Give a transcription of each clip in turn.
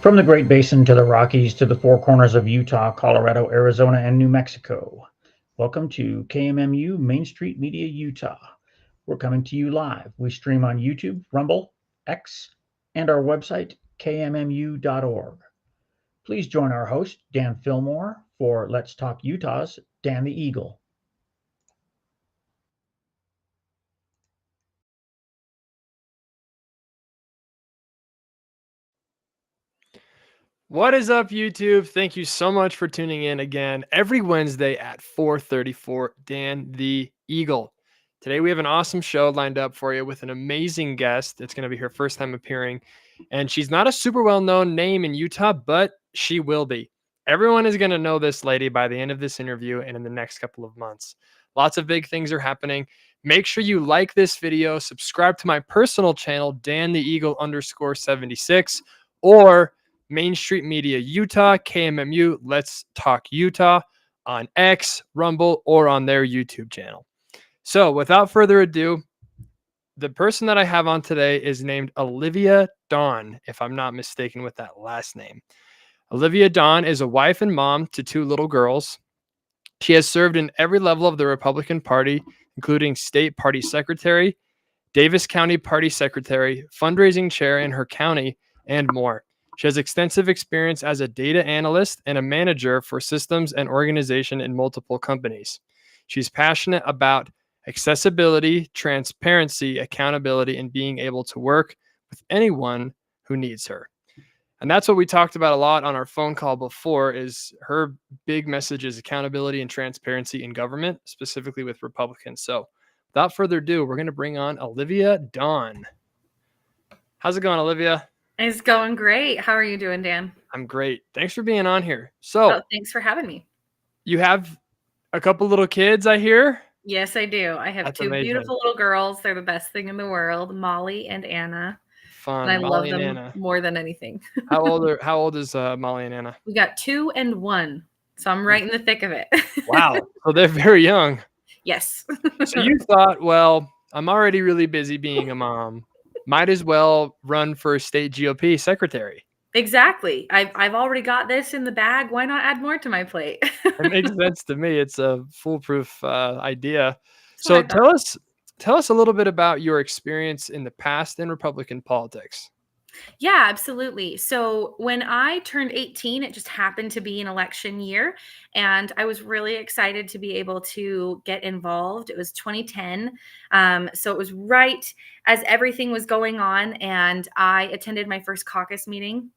From the Great Basin to the Rockies to the four corners of Utah, Colorado, Arizona, and New Mexico. Welcome to KMMU Main Street Media Utah. We're coming to you live. We stream on YouTube, Rumble, X, and our website, kmmu.org. Please join our host, Dan Fillmore, for Let's Talk Utah's Dan the Eagle. What is up, YouTube? Thank you so much for tuning in again every Wednesday at 4:34. Dan the Eagle. Today we have an awesome show lined up for you with an amazing guest. It's going to be her first time appearing, and she's not a super well-known name in Utah, but she will be. Everyone is going to know this lady by the end of this interview and in the next couple of months. Lots of big things are happening. Make sure you like this video, subscribe to my personal channel, Dan the Eagle _76, or Main Street Media Utah, KMMU, Let's Talk Utah on X, Rumble, or on their YouTube channel. So without further ado, the person that I have on today is named Olivia Dawn, if I'm not mistaken with that last name. Olivia Dawn is a wife and mom to two little girls. She has served in every level of the Republican Party, including state party secretary, Davis County party secretary, fundraising chair in her county, and more. She has extensive experience as a data analyst and a manager for systems and organization in multiple companies. She's passionate about accessibility, transparency, accountability, and being able to work with anyone who needs her. And that's what we talked about a lot on our phone call before, is her big message is accountability and transparency in government, specifically with Republicans. So without further ado, we're going to bring on Olivia Dawn. How's it going, Olivia? It's going great. How are you doing, Dan? I'm great. Thanks for being on here. So, thanks for having me. You have a couple little kids, I hear? Yes, I do. I have two beautiful little girls. They're the best thing in the world, Molly and Anna. Fun. And I Molly love and them Anna. more than anything. How old is Molly and Anna? We got 2 and 1. So I'm right in the thick of it. Wow. So they're very young. Yes. So you thought, well, I'm already really busy being a mom. Might as well run for state GOP secretary. Exactly. I've already got this in the bag. Why not add more to my plate? It makes sense to me. It's a foolproof idea. So tell us a little bit about your experience in the past in Republican politics. Yeah, absolutely. So when I turned 18, it just happened to be an election year, and I was really excited to be able to get involved. It was 2010. So it was right as everything was going on, and I attended my first caucus meeting.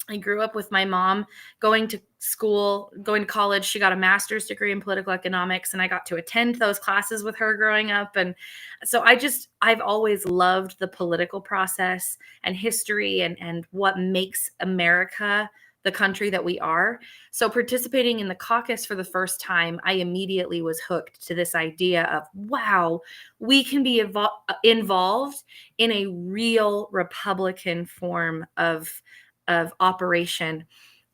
I grew up with my mom going to school, going to college. She got a master's degree in political economics, and I got to attend those classes with her growing up. And so I've always loved the political process and history and what makes America the country that we are. So participating in the caucus for the first time, I immediately was hooked to this idea of, wow, we can be involved in a real Republican form of operation.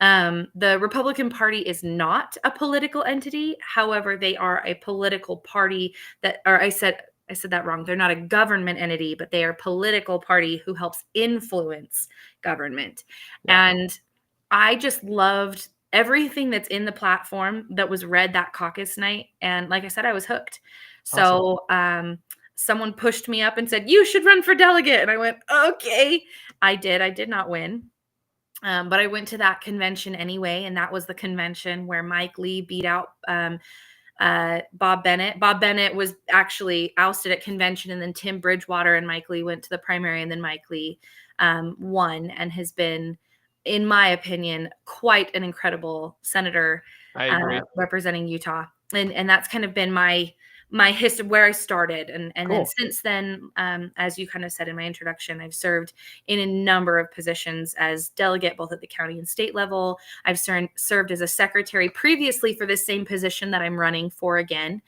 The Republican Party is not a political entity. However, they are a political party I said that wrong. They're not a government entity, but they are a political party who helps influence government. Yeah. And I just loved everything that's in the platform that was read that caucus night. And like I said, I was hooked. So, someone pushed me up and said, "You should run for delegate." And I went, okay. I did not win. But I went to that convention anyway, and that was the convention where Mike Lee beat out Bob Bennett. Bob Bennett was actually ousted at convention, and then Tim Bridgewater and Mike Lee went to the primary, and then Mike Lee won and has been, in my opinion, quite an incredible senator representing Utah. And that's kind of been my history, where I started. And cool. Then since then, as you kind of said in my introduction, I've served in a number of positions as delegate, both at the county and state level. I've served as a secretary previously for this same position that I'm running for again.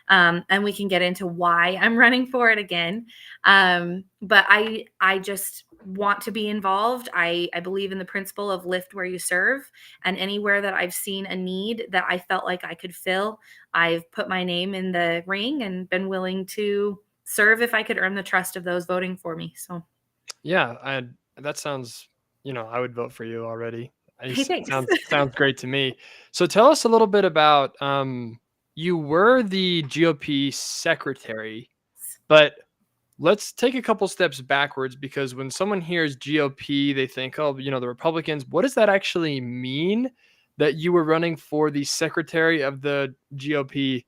And we can get into why I'm running for it again. But I just want to be involved. I believe in the principle of lift where you serve, and anywhere that I've seen a need that I felt like I could fill, I've put my name in the ring and been willing to serve if I could earn the trust of those voting for me. So, yeah, that sounds, I would vote for you already. Hey, thanks. Sounds great to me. So tell us a little bit about you were the GOP secretary, but let's take a couple steps backwards, because when someone hears GOP, they think, oh, the Republicans. What does that actually mean that you were running for the secretary of the GOP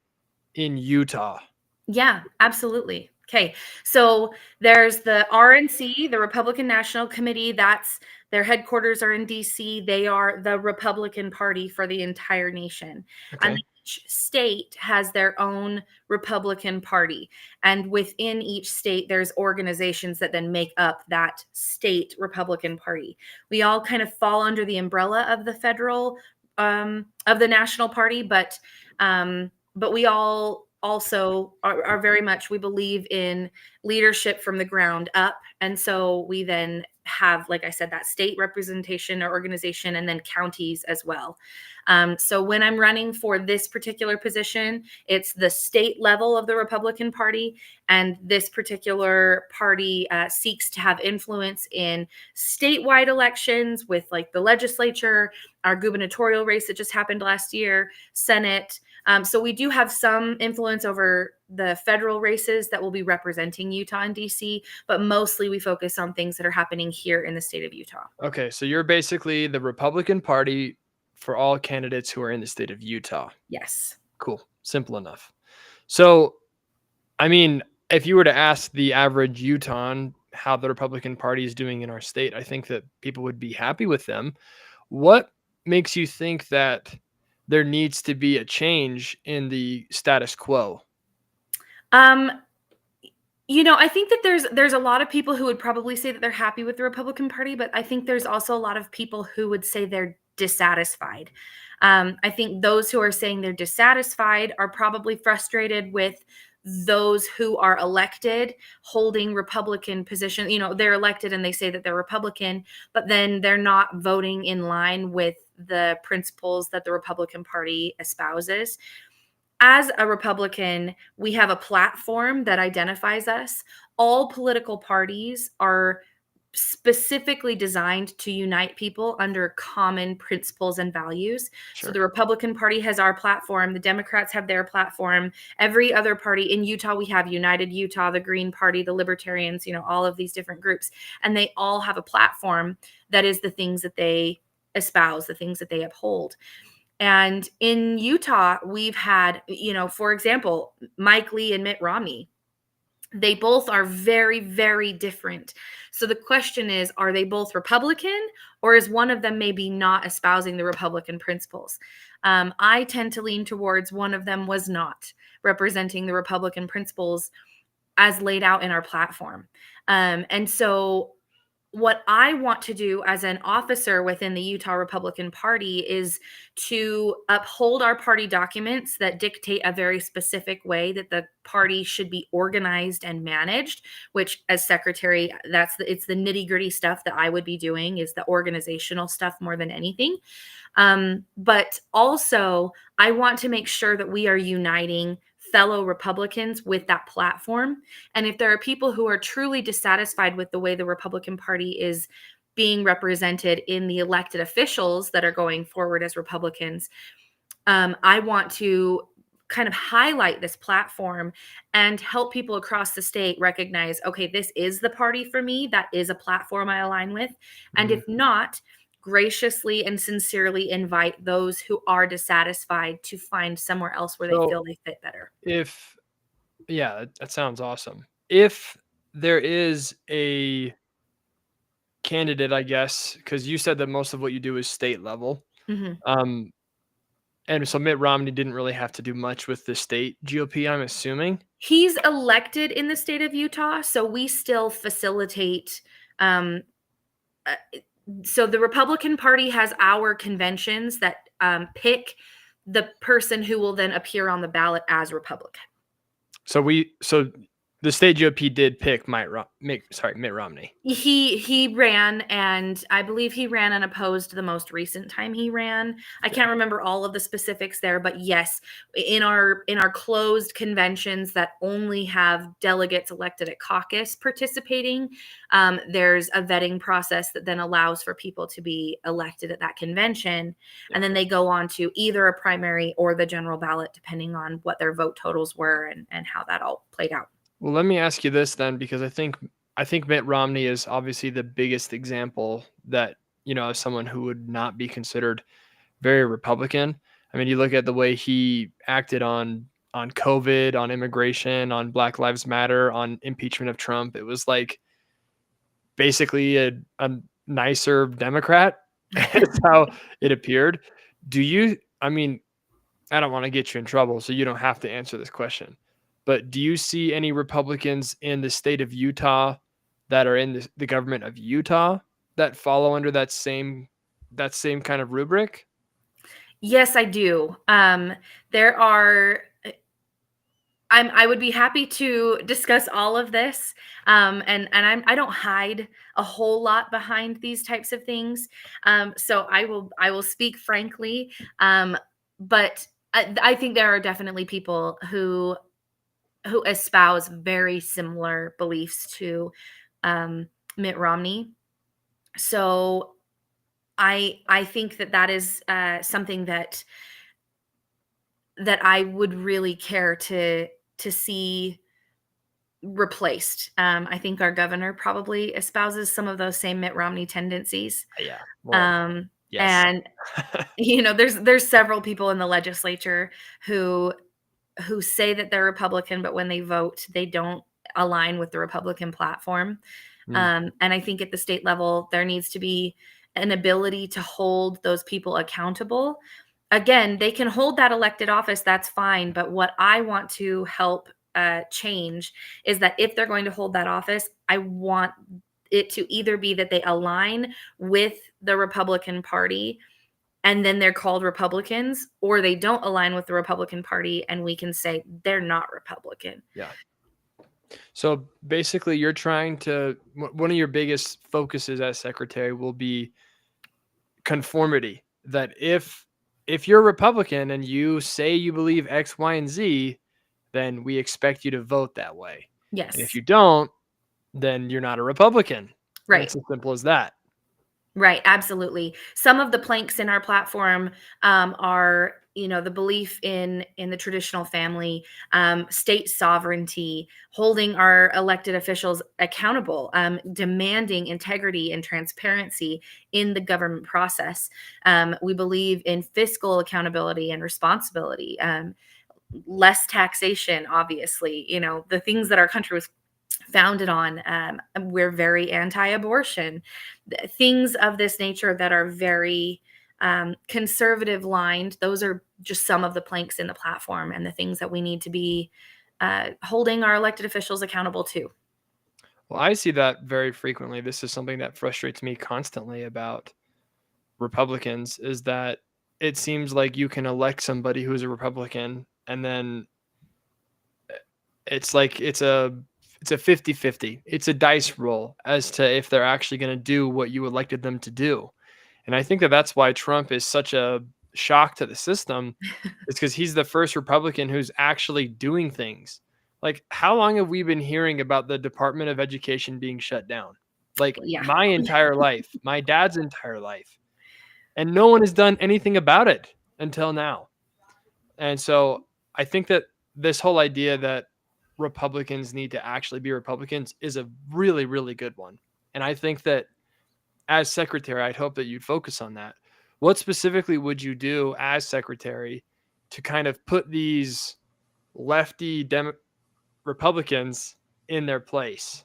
in Utah? Yeah, absolutely. Okay. So there's the RNC, the Republican National Committee. That's their headquarters are in DC. They are the Republican Party for the entire nation. And Okay. each state has their own Republican Party. And within each state, there's organizations that then make up that state Republican Party. We all kind of fall under the umbrella of the federal, of the national party, but we all also are very much, we believe in leadership from the ground up. And so we then have, like I said, that state representation or organization, and then counties as well. So when I'm running for this particular position, it's the state level of the Republican Party. And this particular party seeks to have influence in statewide elections with like the legislature, our gubernatorial race that just happened last year, Senate. So we do have some influence over the federal races that will be representing Utah and DC, but mostly we focus on things that are happening here in the state of Utah. Okay, so you're basically the Republican Party for all candidates who are in the state of Utah. Yes. Cool. Simple enough. So, I mean, if you were to ask the average Utahn how the Republican Party is doing in our state, I think that people would be happy with them. What makes you think that there needs to be a change in the status quo? I think that there's a lot of people who would probably say that they're happy with the Republican Party, but I think there's also a lot of people who would say they're dissatisfied. I think those who are saying they're dissatisfied are probably frustrated with those who are elected holding Republican position. They're elected and they say that they're Republican, but then they're not voting in line with the principles that the Republican Party espouses. As a Republican, we have a platform that identifies us. All political parties are specifically designed to unite people under common principles and values. Sure. So the Republican Party has our platform, the Democrats have their platform. Every other party in Utah, we have United Utah, the Green Party, the Libertarians, all of these different groups, and they all have a platform that is the things that they espouse, the things that they uphold. And in Utah, we've had, for example, Mike Lee and Mitt Romney. They both are very, very different. So the question is, are they both Republican, or is one of them maybe not espousing the Republican principles? I tend to lean towards one of them was not representing the Republican principles as laid out in our platform. And so what I want to do as an officer within the Utah Republican Party is to uphold our party documents that dictate a very specific way that the party should be organized and managed, which as secretary, it's the nitty-gritty stuff that I would be doing, is the organizational stuff more than anything. But also I want to make sure that we are uniting fellow Republicans with that platform. And if there are people who are truly dissatisfied with the way the Republican Party is being represented in the elected officials that are going forward as Republicans, I want to kind of highlight this platform and help people across the state recognize, okay, this is the party for me. That is a platform I align with. And if not, graciously and sincerely invite those who are dissatisfied to find somewhere else where they feel they fit better. That sounds awesome. If there is a candidate, I guess, because you said that most of what you do is state level. Mm-hmm. And so Mitt Romney didn't really have to do much with the state GOP, I'm assuming. He's elected in the state of Utah, so we still facilitate. So the Republican Party has our conventions that pick the person who will then appear on the ballot as Republican. So the state GOP did pick Mitt Romney. He ran, and I believe he ran unopposed the most recent time he ran. I can't remember all of the specifics there, but yes, in our closed conventions that only have delegates elected at caucus participating, there's a vetting process that then allows for people to be elected at that convention, and then they go on to either a primary or the general ballot, depending on what their vote totals were and how that all played out. Well, let me ask you this then, because I think Mitt Romney is obviously the biggest example that, of someone who would not be considered very Republican. I mean, you look at the way he acted on COVID, on immigration, on Black Lives Matter, on impeachment of Trump. It was like basically a nicer Democrat. That's how it appeared. I mean, I don't want to get you in trouble, so you don't have to answer this question. But do you see any Republicans in the state of Utah that are in the government of Utah that follow under that same kind of rubric? Yes, I do. There are. I would be happy to discuss all of this, I don't hide a whole lot behind these types of things. So I will speak frankly, but I think there are definitely people who espouse very similar beliefs to Mitt Romney. So I think that is something that I would really care to see replaced. I think our governor probably espouses some of those same Mitt Romney tendencies. Yeah. Well, yes. And there's several people in the legislature who say that they're Republican, but when they vote, they don't align with the Republican platform. And I think at the state level, there needs to be an ability to hold those people accountable. Again, they can hold that elected office, that's fine. But what I want to help change is that if they're going to hold that office, I want it to either be that they align with the Republican Party and then they're called Republicans, or they don't align with the Republican Party and we can say they're not Republican. Yeah. So basically you're trying to, one of your biggest focuses as secretary will be conformity, that if you're a Republican and you say you believe X, Y, and Z, then we expect you to vote that way. Yes. And if you don't, then you're not a Republican. Right. It's as simple as that. Right. Absolutely. Some of the planks in our platform are, the belief in the traditional family, state sovereignty, holding our elected officials accountable, demanding integrity and transparency in the government process. We believe in fiscal accountability and responsibility, less taxation, obviously, the things that our country was founded on. We're very anti-abortion, things of this nature that are very conservative lined. Those are just some of the planks in the platform and the things that we need to be holding our elected officials accountable to. Well, I see that very frequently. This is something that frustrates me constantly about Republicans, is that it seems like you can elect somebody who's a Republican and then it's like it's a 50-50. It's a dice roll as to if they're actually going to do what you elected them to do. And I think that that's why Trump is such a shock to the system. It's because he's the first Republican who's actually doing things. Like, how long have we been hearing about the Department of Education being shut down? Like, my entire life, my dad's entire life. And no one has done anything about it until now. And so I think that this whole idea that Republicans need to actually be Republicans is a really, really good one. And I think that as secretary, I'd hope that you'd focus on that. What specifically would you do as secretary to kind of put these lefty Republicans in their place?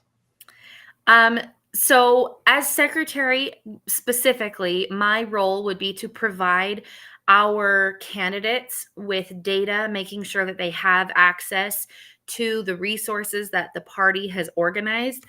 So as secretary specifically, my role would be to provide our candidates with data, making sure that they have access to the resources that the party has organized,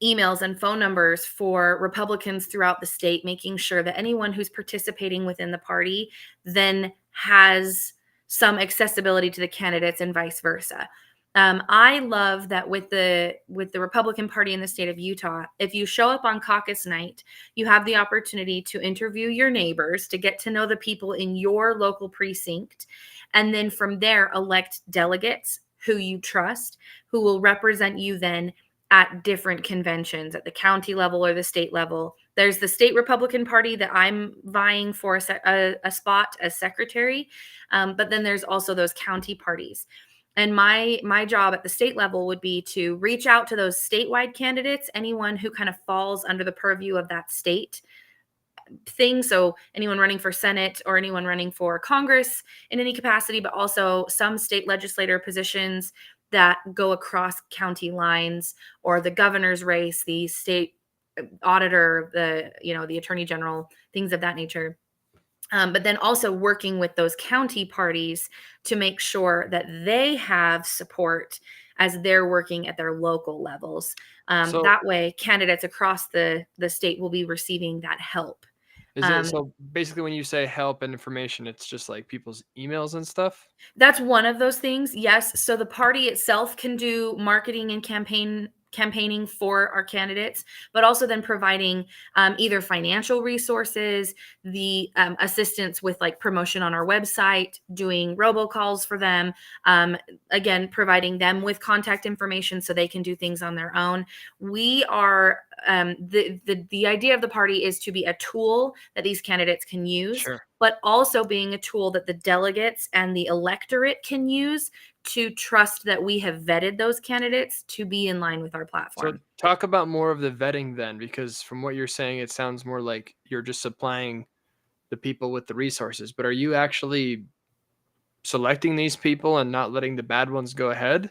emails and phone numbers for Republicans throughout the state, making sure that anyone who's participating within the party then has some accessibility to the candidates and vice versa. I love that with the Republican Party in the state of Utah, if you show up on caucus night, you have the opportunity to interview your neighbors, to get to know the people in your local precinct, and then from there elect delegates who you trust, who will represent you then at different conventions at the county level or the state level. There's the state Republican Party that I'm vying for a spot as secretary, but then there's also those county parties. And my job at the state level would be to reach out to those statewide candidates, anyone who kind of falls under the purview of that state thing. So anyone running for Senate or anyone running for Congress in any capacity, but also some state legislator positions that go across county lines, or the governor's race, the state auditor, the attorney general, things of that nature. But then also working with those county parties to make sure that they have support as they're working at their local levels. So That way, candidates across the state will be receiving that help. is it so basically when you say help and information, it's just like people's emails and stuff? That's one of those things. Yes. So the party itself can do marketing and campaigning for our candidates, but also then providing either financial resources, the assistance with like promotion on our website, doing robocalls for them, again, providing them with contact information so they can do things on their own. We are the idea of the party is to be a tool that these candidates can use, Sure. but also being a tool that the delegates and the electorate can use to trust that we have vetted those candidates to be in line with our So platform. talk about more of the vetting then, because from what you're saying, it sounds more like you're just supplying the people with the resources. But are you actually selecting these people and not letting the bad ones go ahead?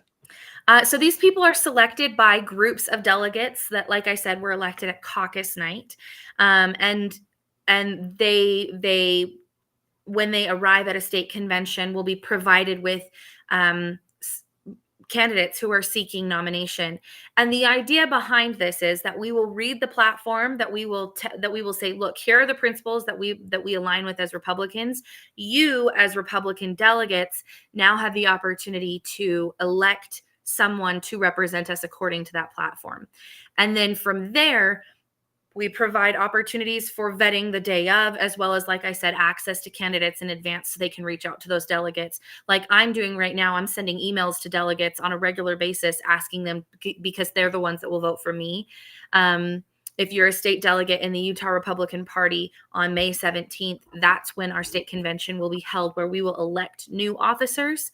So these people are selected by groups of delegates that, like I said, were elected at caucus night, and they when they arrive at a state convention will be provided with candidates who are seeking nomination. And the idea behind this is that we will read the platform, that we will say, look, here are the principles that we align with as Republicans. You as Republican delegates now have the opportunity to elect someone to represent us according to that platform. And then from there, we provide opportunities for vetting the day of, as well as, like I said, access to candidates in advance so they can reach out to those delegates. Like I'm doing right now, I'm sending emails to delegates on a regular basis, asking them, because they're the ones that will vote for me. If you're a state delegate in the Utah Republican Party on May 17th, that's when our state convention will be held, where we will elect new officers.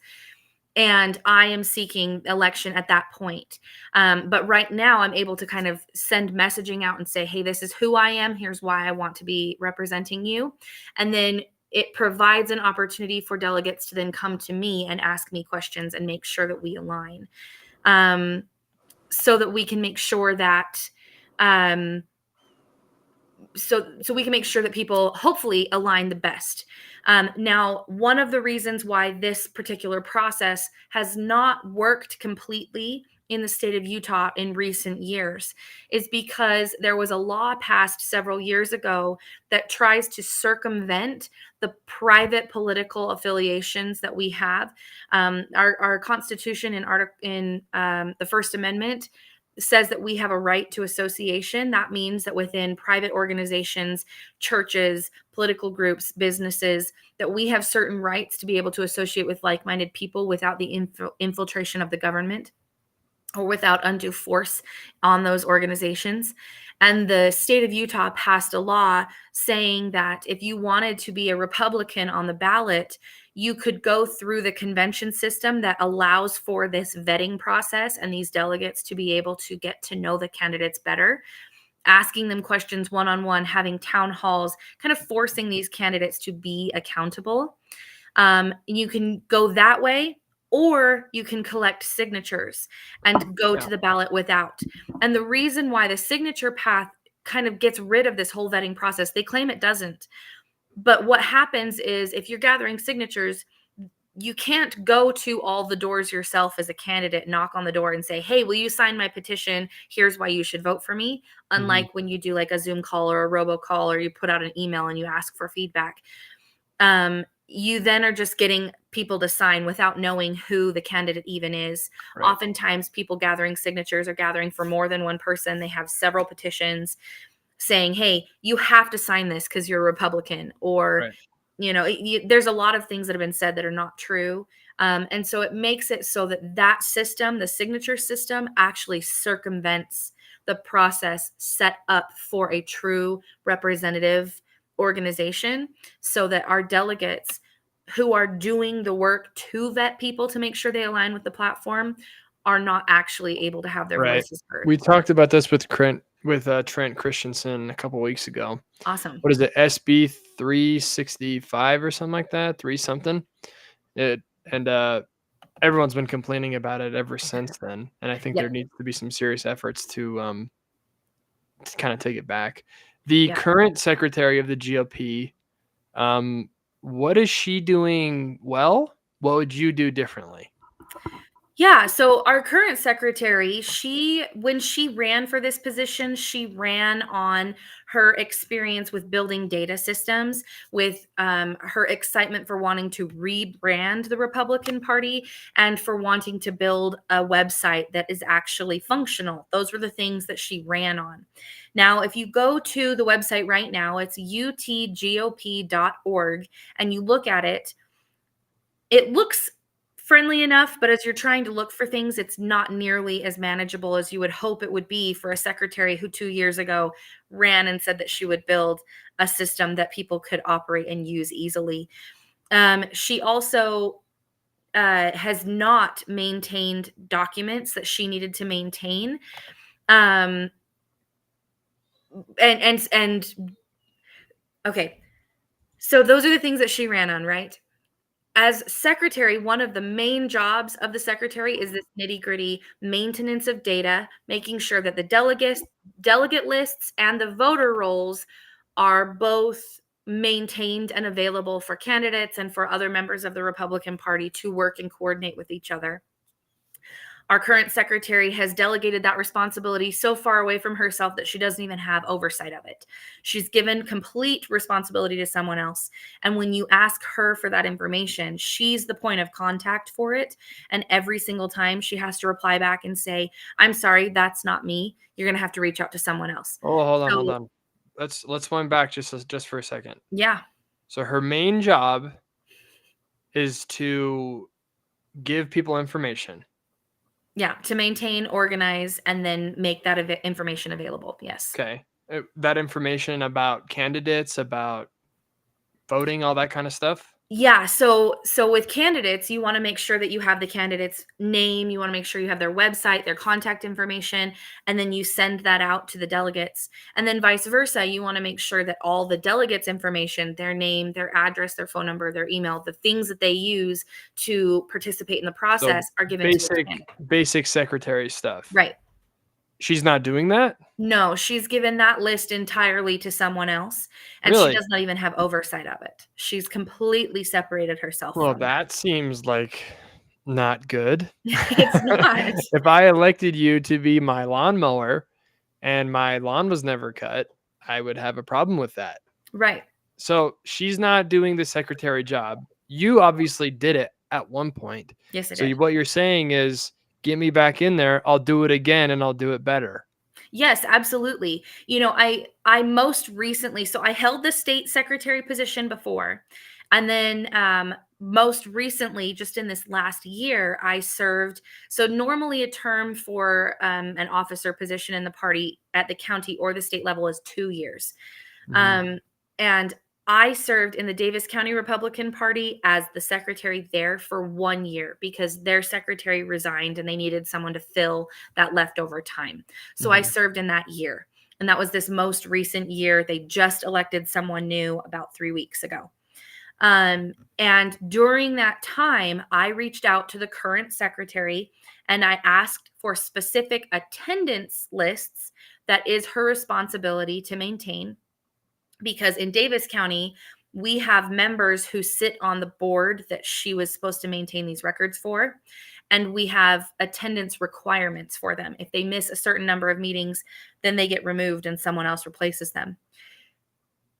And I am seeking election at that point. But right now I'm able to kind of send messaging out and say, hey, this is who I am. Here's why I want to be representing you. And then it provides an opportunity for delegates to then come to me and ask me questions and make sure that we align, so that we can make sure that so we can make sure that people hopefully align the best. Now, one of the reasons why this particular process has not worked completely in the state of Utah in recent years is because there was a law passed several years ago that tries to circumvent the private political affiliations that we have. Our Constitution in the First Amendment says that we have a right to association. That means that within private organizations, churches, political groups, businesses, that we have certain rights to be able to associate with like-minded people without the infiltration of the government or without undue force on those organizations. And the state of Utah passed a law saying that if you wanted to be a Republican on the ballot, you could go through the convention system that allows for this vetting process and these delegates to be able to get to know the candidates better, asking them questions one-on-one, having town halls, kind of forcing these candidates to be accountable. You can go that way, or you can collect signatures and go to the ballot without. And the reason why the signature path kind of gets rid of this whole vetting process, they claim it doesn't. But what happens is if you're gathering signatures, you can't go to all the doors yourself as a candidate, knock on the door and say, hey, will you sign my petition? Here's why you should vote for me. Unlike when you do like a Zoom call or a robocall, or you put out an email and you ask for feedback. You then are just getting people to sign without knowing who the candidate even is. Right. Oftentimes people gathering signatures are gathering for more than one person. They have several petitions saying, hey, you have to sign this because you're a Republican, or Right. there's a lot of things that have been said that are not true. And so it makes it so that system, the signature system, actually circumvents the process set up for a true representative organization, so that our delegates who are doing the work to vet people to make sure they align with the platform are not actually able to have their Right. voices heard. We talked about this with Trent Christensen a couple weeks ago. Awesome. What is it? SB 365 or something like that? 3 something. Everyone's been complaining about it ever since then. And I think Yep. there needs to be some serious efforts to kind of take it back. The Yeah. current secretary of the GOP, what is she doing well? What would you do differently? Yeah, so our current secretary, when she ran for this position, she ran on her experience with building data systems, with her excitement for wanting to rebrand the Republican Party, and for wanting to build a website that is actually functional. Those were the things that she ran on. Now, if you go to the website right now, it's utgop.org, and you look at it, it looks friendly enough, but as you're trying to look for things, it's not nearly as manageable as you would hope it would be for a secretary who 2 years ago ran and said that she would build a system that people could operate and use easily. She also has not maintained documents that she needed to maintain. And okay, so those are the things that she ran on, right? As secretary, one of the main jobs of the secretary is this nitty-gritty maintenance of data, making sure that the delegate lists and the voter rolls are both maintained and available for candidates and for other members of the Republican Party to work and coordinate with each other. Our current secretary has delegated that responsibility so far away from herself that she doesn't even have oversight of it. She's given complete responsibility to someone else. And when you ask her for that information, she's the point of contact for it. And every single time she has to reply back and say, I'm sorry, that's not me. You're going to have to reach out to someone else. Oh, hold on. Let's wind back just for a second. Yeah. So her main job is to give people information. Yeah, to maintain, organize, and then make that information available. Yes. Okay. That information about candidates, about voting, all that kind of stuff? Yeah, so with candidates, you want to make sure that you have the candidate's name, you want to make sure you have their website, their contact information, and then you send that out to the delegates. And then vice versa, you want to make sure that all the delegates' information, their name, their address, their phone number, their email, the things that they use to participate in the process are given to the candidate. Basic secretary stuff. Right. She's not doing that? No, she's given that list entirely to someone else, and Really? she does not even have oversight of it. She's completely separated herself Well, from that seems like not good. It's not. If I elected you to be my lawnmower and my lawn was never cut, I would have a problem with that. Right. So she's not doing the secretary job. You obviously did it at one point. Yes, I So did. what you're saying is, get me back in there. I'll do it again and I'll do it better. Yes, absolutely. I most recently, so I held the state secretary position before, and then most recently, just in this last year, I served. So normally a term for an officer position in the party at the county or the state level is 2 years. And I served in the Davis County Republican Party as the secretary there for 1 year because their secretary resigned and they needed someone to fill that leftover time. So I served in that year. And that was this most recent year. They just elected someone new about 3 weeks ago. And during that time, I reached out to the current secretary and I asked for specific attendance lists that is her responsibility to maintain. Because in Davis County, we have members who sit on the board that she was supposed to maintain these records for. And we have attendance requirements for them. If they miss a certain number of meetings, then they get removed and someone else replaces them.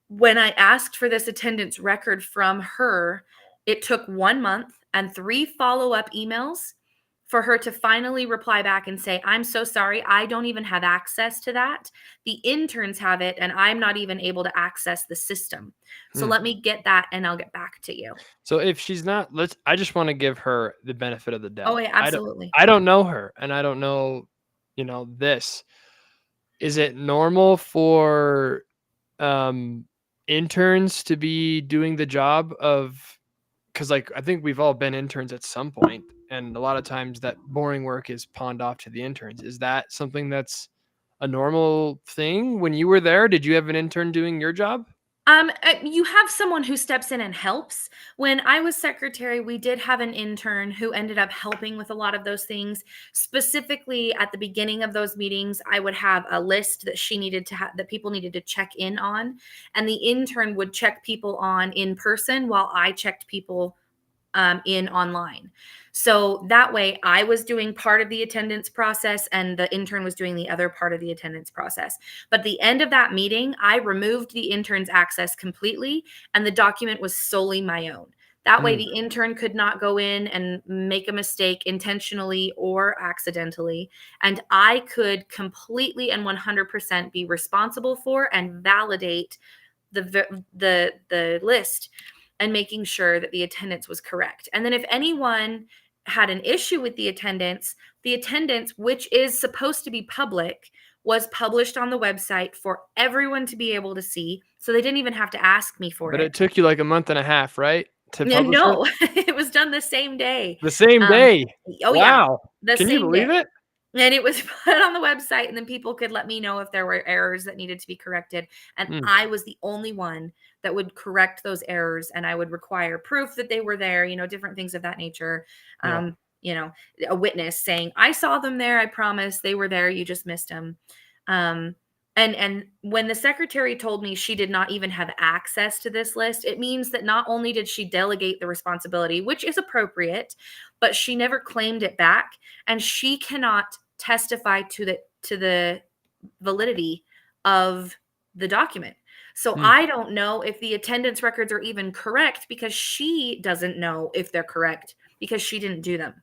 When I asked for this attendance record from her, it took 1 month and 3 follow-up emails for her to finally reply back and say, I'm so sorry. I don't even have access to that. The interns have it, and I'm not even able to access the system. So let me get that and I'll get back to you. So if she's not, I just want to give her the benefit of the doubt. Oh, yeah, absolutely. I don't know her, and I don't know, this. Is it normal for interns to be doing the job of, because I think we've all been interns at some point, and a lot of times that boring work is pawned off to the interns. Is that something that's a normal thing when you were there? Did you have an intern doing your job? You have someone who steps in and helps. When I was secretary, we did have an intern who ended up helping with a lot of those things. Specifically, at the beginning of those meetings, I would have a list that she needed to have, that people needed to check in on, and the intern would check people on in person while I checked people in online. So that way I was doing part of the attendance process and the intern was doing the other part of the attendance process. But at the end of that meeting, I removed the intern's access completely and the document was solely my own. That way the intern could not go in and make a mistake intentionally or accidentally. And I could completely and 100% be responsible for and validate the list and making sure that the attendance was correct. And then if anyone had an issue with the attendance, which is supposed to be public, was published on the website for everyone to be able to see. So they didn't even have to ask me for it. But it took you like a month and a half, right? To publish No, it was done the same day. The same day? Oh, wow. Yeah. Can you believe it? And it was put on the website, and then people could let me know if there were errors that needed to be corrected. And I was the only one that would correct those errors, and I would require proof that they were there, different things of that nature. A witness saying, I saw them there. I promise they were there. You just missed them. And when the secretary told me she did not even have access to this list, it means that not only did she delegate the responsibility, which is appropriate, but she never claimed it back, and she cannot testify to the validity of the document. So I don't know if the attendance records are even correct because she doesn't know if they're correct because she didn't do them.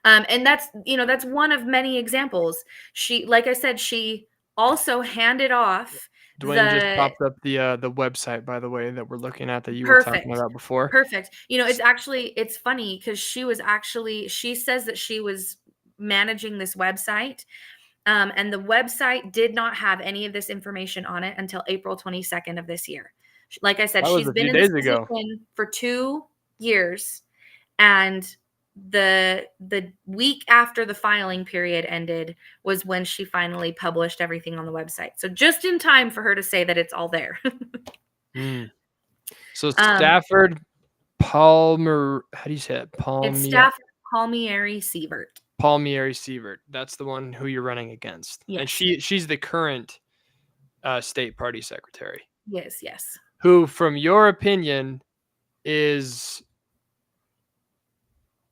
And that's one of many examples. She, like I said, she also handed off. Dwayne just popped up the website, by the way, that we're looking at that you were talking about before. Perfect. It's funny because she says that she was managing this website. And the website did not have any of this information on it until April 22nd of this year. Like I said, she's been in this position for 2 years, and the week after the filing period ended was when she finally published everything on the website. So just in time for her to say that it's all there. So Stafford Palmer, how do you say it? It's Stafford Palmieri Sievert. Palmieri Sievert. That's the one who you're running against. Yes. And she's the current state party secretary. Yes. Who, from your opinion, is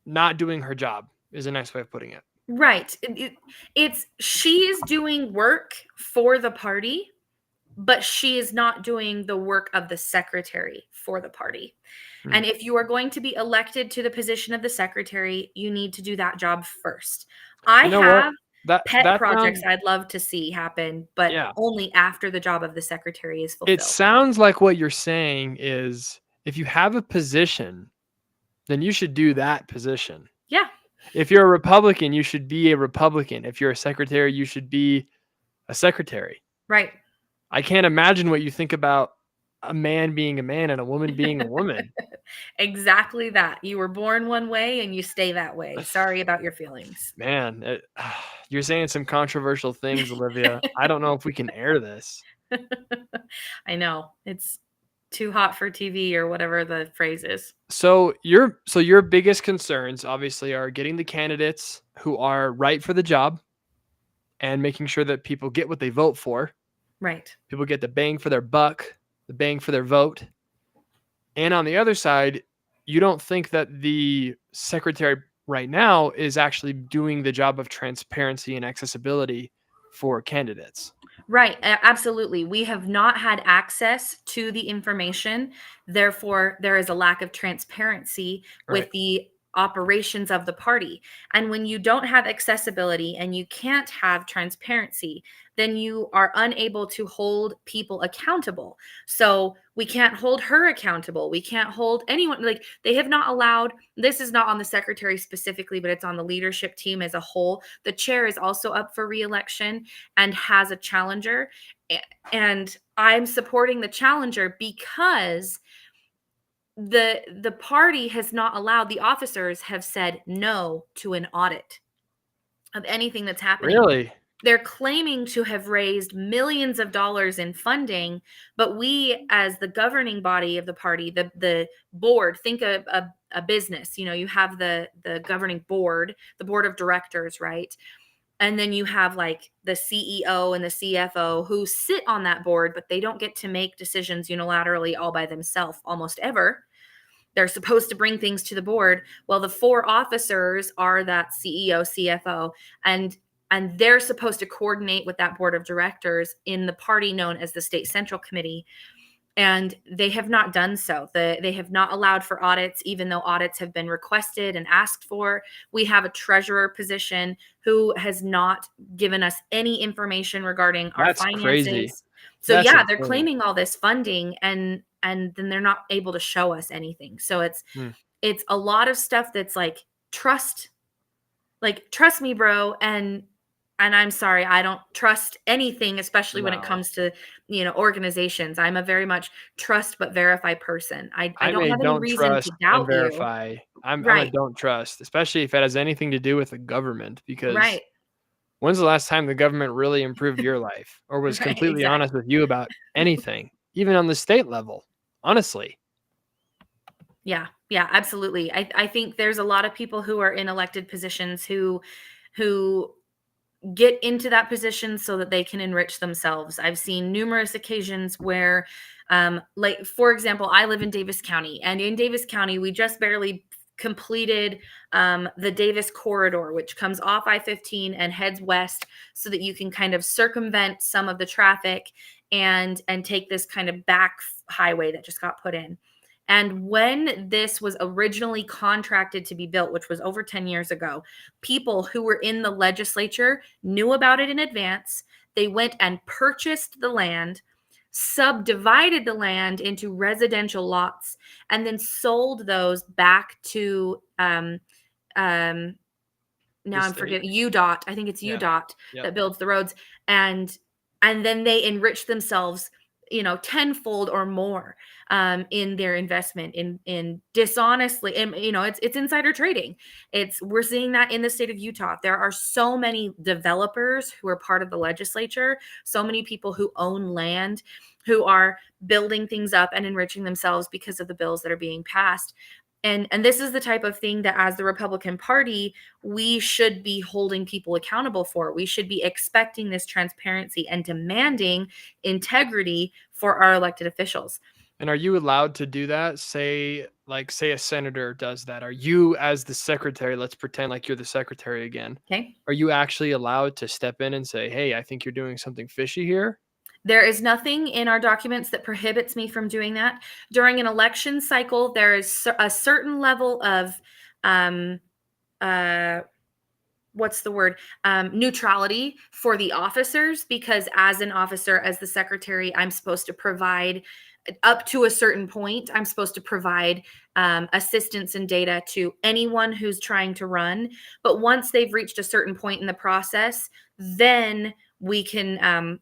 not doing her job, is a nice way of putting it. Right. She is doing work for the party, but she is not doing the work of the secretary for the party. And if you are going to be elected to the position of the secretary, you need to do that job first. I have pet projects I'd love to see happen, but only after the job of the secretary is fulfilled. It sounds like what you're saying is if you have a position, then you should do that position. Yeah. If you're a Republican, you should be a Republican. If you're a secretary, you should be a secretary. Right. I can't imagine what you think about a man being a man and a woman being a woman. Exactly that. You were born one way and you stay that way. Sorry about your feelings. Man, you're saying some controversial things, Olivia. I don't know if we can air this. I know. It's too hot for TV or whatever the phrase is. So your biggest concerns obviously are getting the candidates who are right for the job and making sure that people get what they vote for. Right. People get the bang for their buck, the bang for their vote. And on the other side, you don't think that the secretary right now is actually doing the job of transparency and accessibility for candidates. Right. Absolutely. We have not had access to the information. Therefore, there is a lack of transparency with Right. the operations of the party. And when you don't have accessibility and you can't have transparency, then you are unable to hold people accountable. So we can't hold her accountable. We can't hold anyone. Like, they have not allowed, this is not on the secretary specifically, but it's on the leadership team as a whole. The chair is also up for reelection and has a challenger. And I'm supporting the challenger because the party has not allowed, the officers have said no to an audit of anything that's happening. Really? They're claiming to have raised millions of dollars in funding, but we, as the governing body of the party, the board, think of a business. You have the governing board, the board of directors, right? And then you have like the CEO and the CFO who sit on that board, but they don't get to make decisions unilaterally all by themselves almost ever. They're supposed to bring things to the board. Well, the 4 officers are that CEO, CFO, and they're supposed to coordinate with that board of directors in the party known as the State Central Committee. And they have not done so. They have not allowed for audits, even though audits have been requested and asked for. We have a treasurer position who has not given us any information regarding our That's crazy. finances. So That's yeah, they're insane. claiming all this funding and then they're not able to show us anything. So it's a lot of stuff that's like trust me, bro, and I'm sorry, I don't trust anything, especially when it No. comes to, organizations. I'm a very much trust but verify person. I I'm don't a have any don't reason trust to and doubt you. verify. I'm a Right, don't trust, especially if it has anything to do with the government, because right, when's the last time the government really improved your life or was right, completely exactly. honest with you about anything, even on the state level? Honestly. Yeah, yeah, absolutely. I think there's a lot of people who are in elected positions who get into that position so that they can enrich themselves. I've seen numerous occasions where, like, for example, I live in Davis County, and in Davis County, we just barely completed the Davis corridor, which comes off I-15 and heads west so that you can kind of circumvent some of the traffic and take this kind of back highway that just got put in. And when this was originally contracted to be built, which was over 10 years ago, people who were in the legislature knew about it in advance. They went and purchased the land, subdivided the land into residential lots, and then sold those back to now The I'm state. forgetting UDOT. I think it's Yeah. UDOT Yep. that builds the roads, and then they enrich themselves, tenfold or more in their investment in dishonestly. And it's insider trading. We're seeing that in the state of Utah. There are so many developers who are part of the legislature, so many people who own land, who are building things up and enriching themselves because of the bills that are being passed. And this is the type of thing that, as the Republican Party, we should be holding people accountable for. We should be expecting this transparency and demanding integrity for our elected officials. And are you allowed to do that? Say a senator does that. Are you, as the secretary, let's pretend like you're the secretary again. Okay. Are you actually allowed to step in and say, hey, I think you're doing something fishy here? There is nothing in our documents that prohibits me from doing that. During an election cycle, there is a certain level of what's the word, neutrality for the officers, because as an officer, as the secretary, I'm supposed to provide, up to a certain point, I'm supposed to provide assistance and data to anyone who's trying to run. But once they've reached a certain point in the process, then we can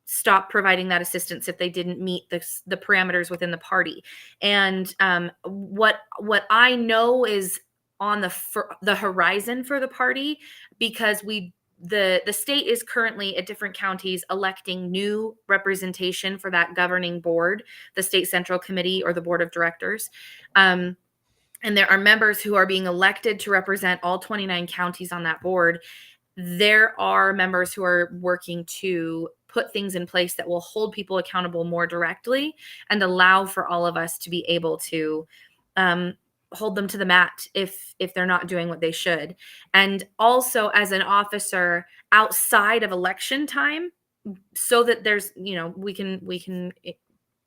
stop providing that assistance if they didn't meet the parameters within the party. And what I know is on the horizon for the party, because the state is currently at different counties electing new representation for that governing board, the State Central Committee or the Board of Directors. And there are members who are being elected to represent all 29 counties on that board. There are members who are working to put things in place that will hold people accountable more directly and allow for all of us to be able to hold them to the mat if they're not doing what they should. And also, as an officer outside of election time, so that there's, we can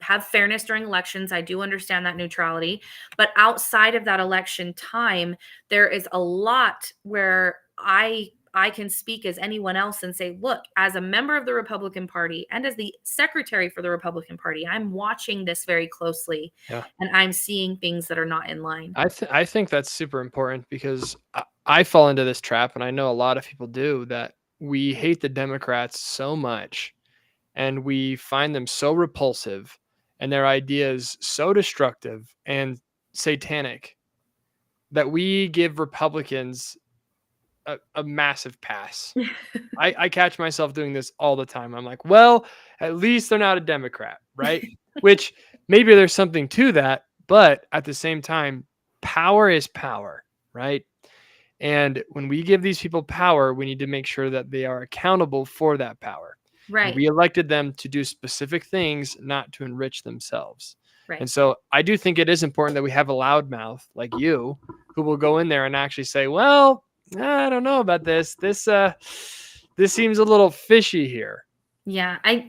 have fairness during elections. I do understand that neutrality, but outside of that election time, there is a lot where I can speak as anyone else and say, look, as a member of the Republican Party and as the secretary for the Republican Party, I'm watching this very closely, Yeah. and I'm seeing things that are not in line. I think that's super important because I fall into this trap, and I know a lot of people do, that we hate the Democrats so much and we find them so repulsive and their ideas so destructive and satanic that we give Republicans a massive pass. I catch myself doing this all the time. I'm like, well, at least they're not a Democrat, right? Which maybe there's something to that, but at the same time, power is power, right? And when we give these people power, we need to make sure that they are accountable for that power. And Right. we elected them to do specific things, not to enrich themselves. Right. And so I do think it is important that we have a loudmouth like you who will go in there and actually say, well, I don't know about this. This seems a little fishy here. Yeah, I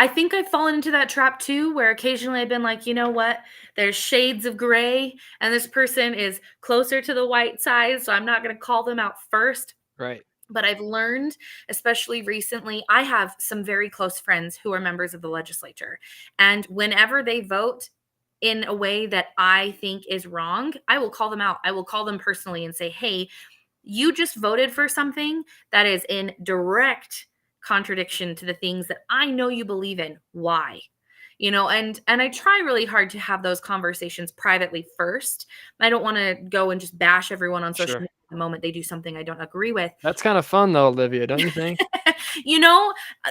think I've fallen into that trap too, where occasionally I've been like, you know what? There's shades of gray, and this person is closer to the white side, so I'm not going to call them out first. Right. But I've learned, especially recently, I have some very close friends who are members of the legislature, and whenever they vote in a way that I think is wrong, I will call them out. I will call them personally and say, hey, you just voted for something that is in direct contradiction to the things that I know you believe in. Why? And I try really hard to have those conversations privately first. I don't want to go and just bash everyone on social Sure. media the moment they do something I don't agree with. That's kind of fun though, Olivia, don't you think?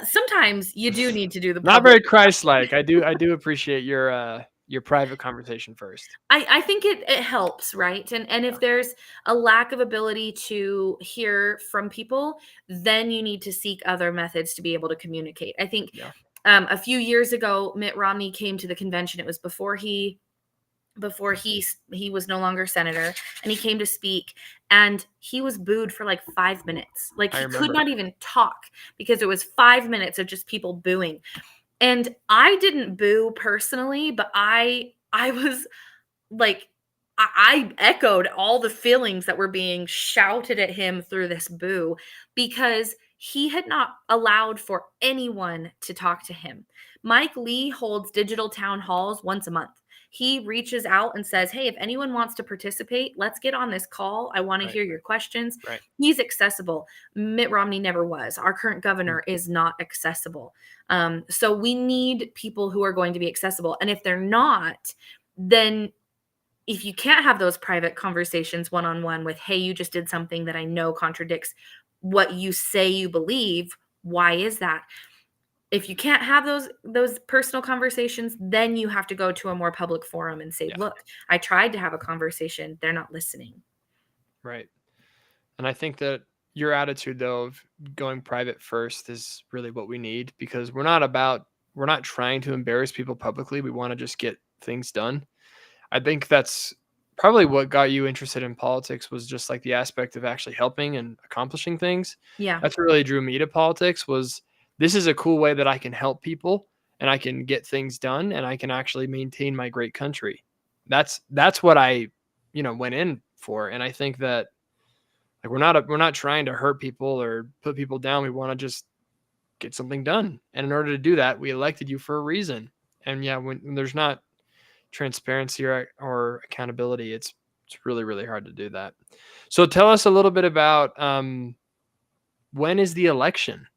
Sometimes you do need to do the Not public. very Christ-like. I do appreciate your private conversation first. I think it helps, right? And if there's a lack of ability to hear from people, then you need to seek other methods to be able to communicate. I think Yeah. a few years ago, Mitt Romney came to the convention. It was before he was no longer senator, and he came to speak, and he was booed for like 5 minutes. Like, I he could remember. not even talk because it was 5 minutes of just people booing. And I didn't boo personally, but I was like, I echoed all the feelings that were being shouted at him through this boo, because he had not allowed for anyone to talk to him. Mike Lee holds digital town halls once a month. He reaches out and says, hey, if anyone wants to participate, let's get on this call. I want to hear your questions. Right. He's accessible. Mitt Romney never was. Our current governor is not accessible. So we need people who are going to be accessible. And if they're not, then if you can't have those private conversations one-on-one with, hey, you just did something that I know contradicts what you say you believe, why is that? If you can't have those personal conversations, then you have to go to a more public forum and say, look, I tried to have a conversation. They're not listening. Right. And I think that your attitude, though, of going private first is really what we need, because we're not trying to embarrass people publicly. We want to just get things done. I think that's probably what got you interested in politics, was just like the aspect of actually helping and accomplishing things. Yeah. That's what really drew me to politics, was this is a cool way that I can help people and I can get things done and I can actually maintain my great country. That's what I, went in for. And I think that, like, we're not trying to hurt people or put people down. We want to just get something done. And in order to do that, we elected you for a reason. And yeah, when there's not transparency or accountability, it's really, really hard to do that. So tell us a little bit about when is the election?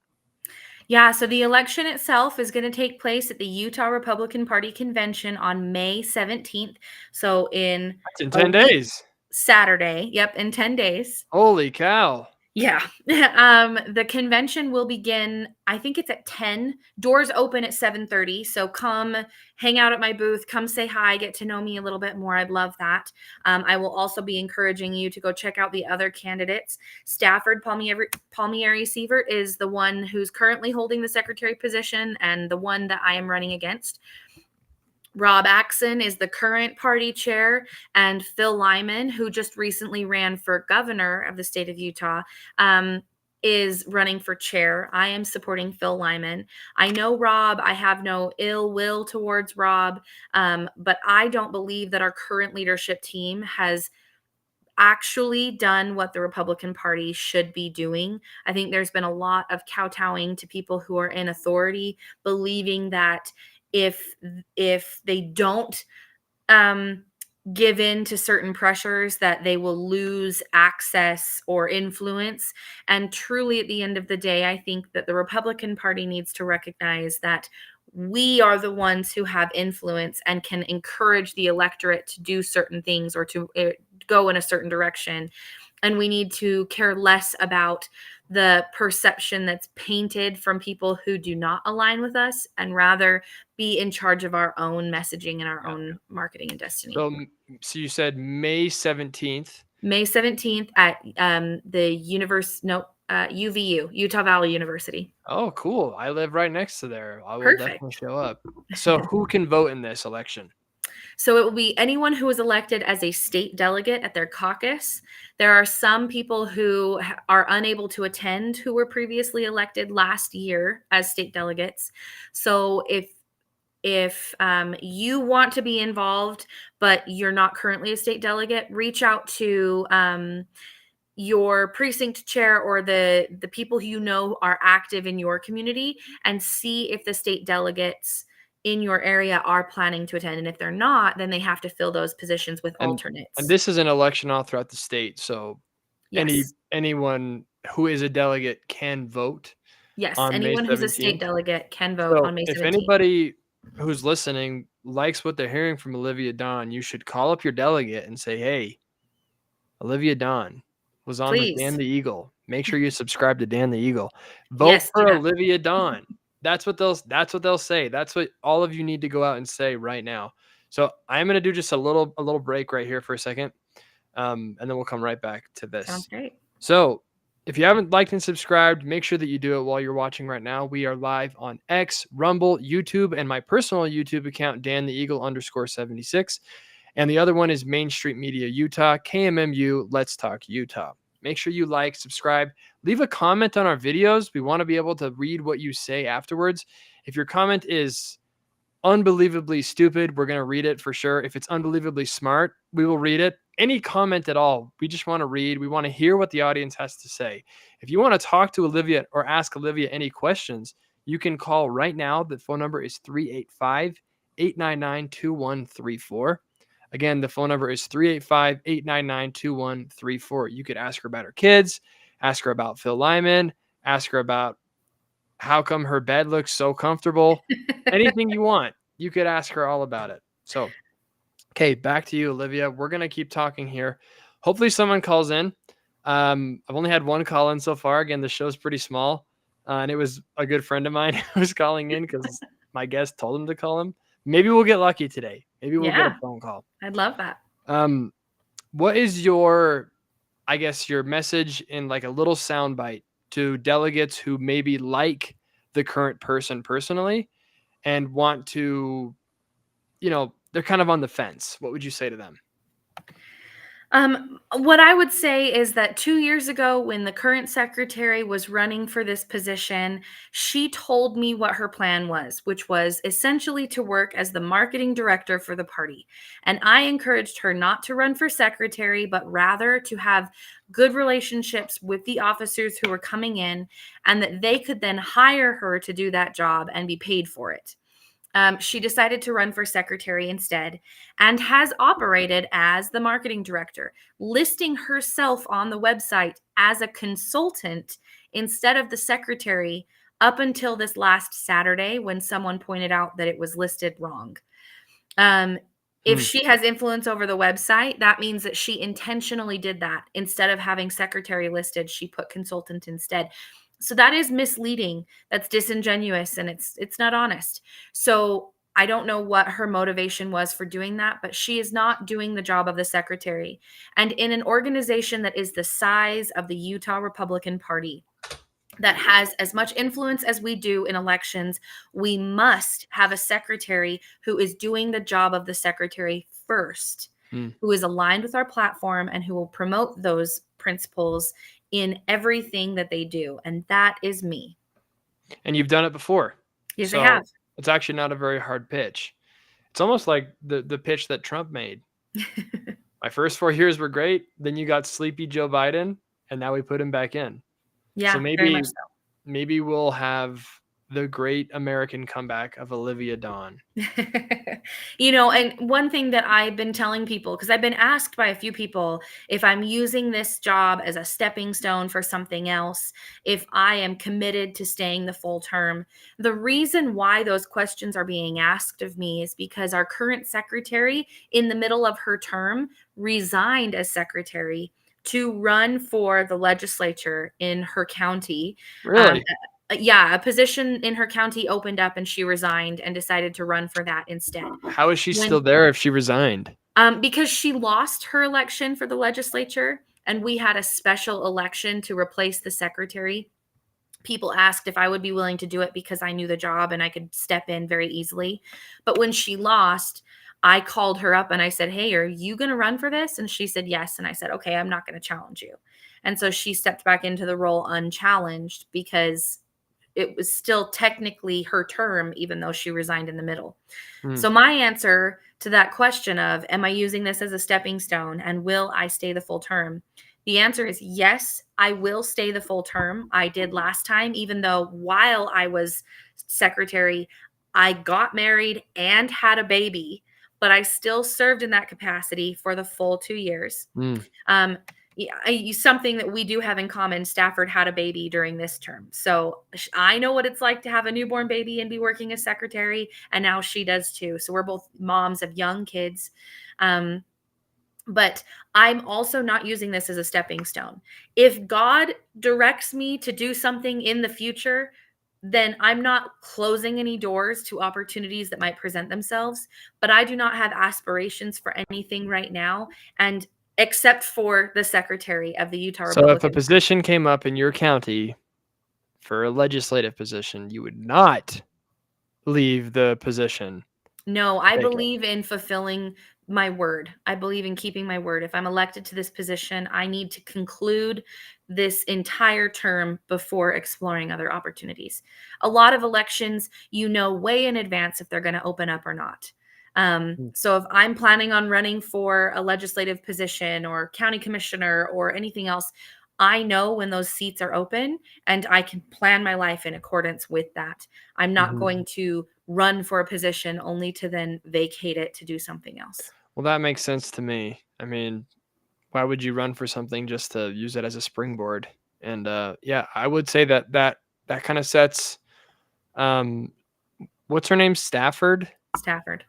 Yeah, so the election itself is going to take place at the Utah Republican Party Convention on May 17th. So That's in 10 days. Saturday. Yep, in 10 days. Holy cow. Yeah. The convention will begin, I think it's at 10. Doors open at 7:30. So come hang out at my booth, come say hi, get to know me a little bit more. I'd love that. I will also be encouraging you to go check out the other candidates. Stafford Palmieri Sievert is the one who's currently holding the secretary position and the one that I am running against. Rob Axon is the current party chair, and Phil Lyman, who just recently ran for governor of the state of Utah, is running for chair. I am supporting Phil Lyman. I know Rob. I have no ill will towards Rob, but I don't believe that our current leadership team has actually done what the Republican Party should be doing. I think there's been a lot of kowtowing to people who are in authority, believing that if they don't give in to certain pressures, that they will lose access or influence. And truly, at the end of the day, I think that the Republican Party needs to recognize that we are the ones who have influence and can encourage the electorate to do certain things or to go in a certain direction. And we need to care less about the perception that's painted from people who do not align with us, and rather be in charge of our own messaging and our own marketing and destiny. So you said May 17th. May 17th at the UVU, Utah Valley University. Oh, cool. I live right next to there. I will Perfect. definitely show up. So who can vote in this election? So it will be anyone who is elected as a state delegate at their caucus. There are some people who are unable to attend who were previously elected last year as state delegates. So if you want to be involved, but you're not currently a state delegate, reach out to your precinct chair or the people who you know are active in your community, and see if the state delegates in your area are planning to attend. And if they're not, then they have to fill those positions with alternates. And this is an election all throughout the state. So Yes. anyone who is a delegate can vote. Yes, on May anyone who's a 17th. state delegate can vote So on May 17th. if anybody who's listening likes what they're hearing from Olivia Dawn, you should call up your delegate and say, hey, Olivia Dawn was on with Dan Please. the Eagle. Make sure you subscribe to Dan the Eagle. Vote Yes, for do that. Olivia Dawn. That's what they'll say. That's what all of you need to go out and say right now. So I'm gonna do just a little break right here for a second. And then we'll come right back to this. Sounds great. So if you haven't liked and subscribed, make sure that you do it while you're watching right now. We are live on X, Rumble, YouTube, and my personal YouTube account, Dan the Eagle _76. And the other one is Main Street Media Utah, KMMU Let's Talk Utah. Make sure you like, subscribe, leave a comment on our videos. We want to be able to read what you say afterwards. If your comment is unbelievably stupid, we're going to read it for sure. If it's unbelievably smart, we will read it. Any comment at all, we just want to read. We want to hear what the audience has to say. If you want to talk to Olivia or ask Olivia any questions, you can call right now. The phone number is 385-899-2134. Again, the phone number is 385-899-2134. You could ask her about her kids, ask her about Phil Lyman, ask her about how come her bed looks so comfortable. Anything you want, you could ask her all about it. So, okay, back to you, Olivia. We're going to keep talking here. Hopefully someone calls in. I've only had one call in so far. Again, the show's pretty small. And it was a good friend of mine who was calling in because my guest told him to call him. Maybe we'll get lucky today. Maybe we'll get a phone call. I'd love that. What is your message in like a little soundbite to delegates who maybe like the current person personally and want to, they're kind of on the fence? What would you say to them? What I would say is that 2 years ago, when the current secretary was running for this position, she told me what her plan was, which was essentially to work as the marketing director for the party. And I encouraged her not to run for secretary, but rather to have good relationships with the officers who were coming in, and that they could then hire her to do that job and be paid for it. She decided to run for secretary instead, and has operated as the marketing director, listing herself on the website as a consultant instead of the secretary up until this last Saturday, when someone pointed out that it was listed wrong. If she has influence over the website, that means that she intentionally did that. Instead of having secretary listed, she put consultant instead. So that is misleading. That's disingenuous, and it's not honest. So I don't know what her motivation was for doing that, but she is not doing the job of the secretary. And in an organization that is the size of the Utah Republican Party, that has as much influence as we do in elections, we must have a secretary who is doing the job of the secretary first. who is aligned with our platform and who will promote those principles in everything that they do. And that is me. And you've done it before. Yes, so I have. It's actually not a very hard pitch. It's almost like the pitch that Trump made. My first 4 years were great. Then you got sleepy Joe Biden, and now we put him back in. Yeah, So very much so. maybe we'll have the great American comeback of Olivia Dawn. And one thing that I've been telling people, because I've been asked by a few people if I'm using this job as a stepping stone for something else, if I am committed to staying the full term. The reason why those questions are being asked of me is because our current secretary, in the middle of her term, resigned as secretary to run for the legislature in her county. Really? Yeah, a position in her county opened up and she resigned and decided to run for that instead. How is she still there if she resigned? Because she lost her election for the legislature and we had a special election to replace the secretary. People asked if I would be willing to do it because I knew the job and I could step in very easily. But when she lost, I called her up and I said, "Hey, are you going to run for this?" And she said, "Yes." And I said, "Okay, I'm not going to challenge you." And so she stepped back into the role unchallenged because it was still technically her term, even though she resigned in the middle. So my answer to that question of, am I using this as a stepping stone and will I stay the full term? The answer is yes, I will stay the full term. I did last time, even though while I was secretary, I got married and had a baby, but I still served in that capacity for the full 2 years. Something that we do have in common, Stafford had a baby during this term. So I know what it's like to have a newborn baby and be working as secretary, and now she does too. So we're both moms of young kids. But I'm also not using this as a stepping stone. If God directs me to do something in the future, then I'm not closing any doors to opportunities that might present themselves. But I do not have aspirations for anything right now. And except for the secretary of the Utah So Republican. if a position came up in your county for a legislative position, you would not leave the position. No, I believe in fulfilling my word. I believe in keeping my word. If I'm elected to this position, I need to conclude this entire term before exploring other opportunities. A lot of elections, way in advance if they're going to open up or not. So if I'm planning on running for a legislative position or county commissioner or anything else, I know when those seats are open and I can plan my life in accordance with that. I'm not going to run for a position only to then vacate it to do something else. Well, that makes sense to me. I mean, why would you run for something just to use it as a springboard? And yeah, I would say that kind of sets, what's her name? Stafford? Stafford.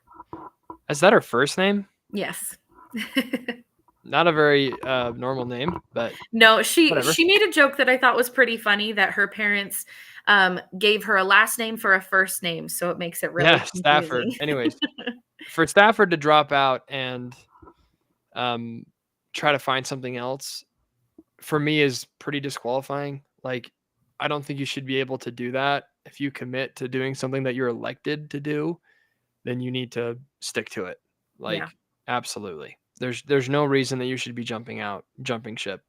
Is that her first name? Yes. Not a very normal name, but no, she whatever. She made a joke that I thought was pretty funny that her parents gave her a last name for a first name, so it makes it really confusing. Stafford. Anyways, for Stafford to drop out and try to find something else, for me, is pretty disqualifying. Like, I don't think you should be able to do that. If you commit to doing something that you're elected to do, then you need to stick to it. Like, absolutely. There's no reason that you should be jumping ship.